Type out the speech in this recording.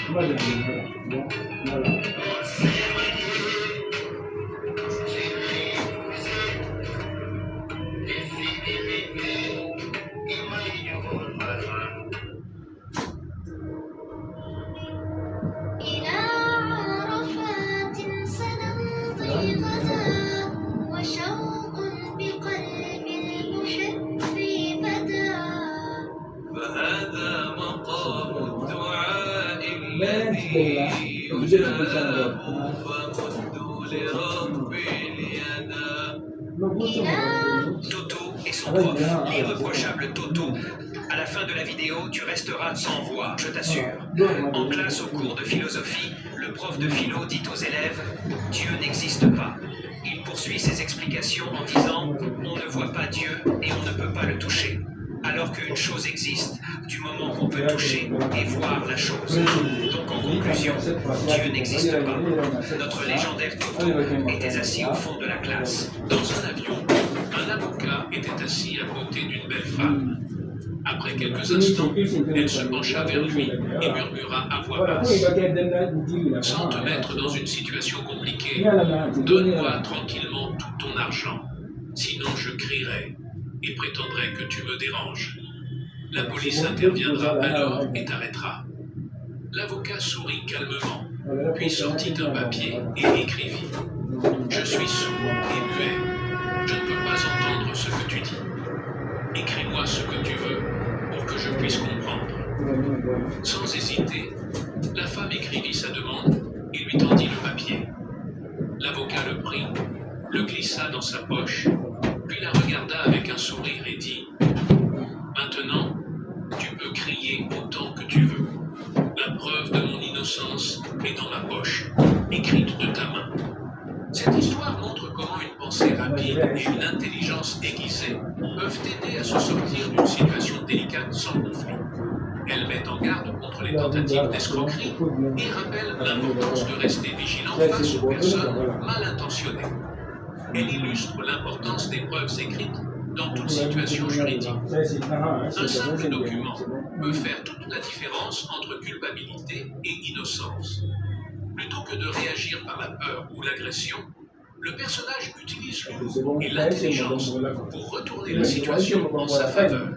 إلى عرفات سنمضي غدا وشوق بقلب المحب بدا فهذا مقام الدعاء الذي يجاب فمدوا لربي اليدا. Toto et son prof, l'irréprochable Toto. À la fin de la vidéo, tu resteras sans voix, je t'assure. En classe, au cours de philosophie, le prof de philo dit aux élèves « Dieu n'existe pas ». Il poursuit ses explications en disant « On ne voit pas Dieu et on ne peut pas le toucher ». Alors qu'une chose existe, du moment qu'on peut toucher et voir la chose. Donc en conclusion, Dieu n'existe pas. Notre légendaire Toto était assis au fond de la classe. Dans un avion, un avocat était assis à côté d'une belle femme. Après quelques instants, elle se pencha vers lui et murmura à voix basse « Sans te mettre dans une situation compliquée, donne-moi tranquillement tout ton argent, sinon je crierai et prétendrai que tu me déranges. La police interviendra alors et t'arrêtera. » L'avocat sourit calmement, puis sortit un papier et écrivit « Je suis sourd et muet. Je ne peux pas entendre ce que tu dis. Écris-moi ce que tu veux pour que je puisse comprendre. » Sans hésiter, la femme écrivit sa demande et lui tendit le papier. L'avocat le prit, le glissa dans sa poche, puis la regarda avec un sourire et dit « Maintenant, tu peux crier autant que tu veux. La preuve de mon innocence est dans ma poche, écrite de ta main. » Cette histoire montre comment une pensée rapide et une intelligence aiguisée peuvent aider à se sortir d'une situation délicate sans conflit. Elle met en garde contre les tentatives d'escroquerie et rappelle l'importance de rester vigilant face aux personnes mal intentionnées. Elle illustre l'importance des preuves écrites dans toute situation juridique. Un simple document peut faire toute la différence entre culpabilité et innocence. Plutôt que de réagir par la peur ou l'agression, le personnage utilise l'humour et l'intelligence pour retourner la situation en sa faveur.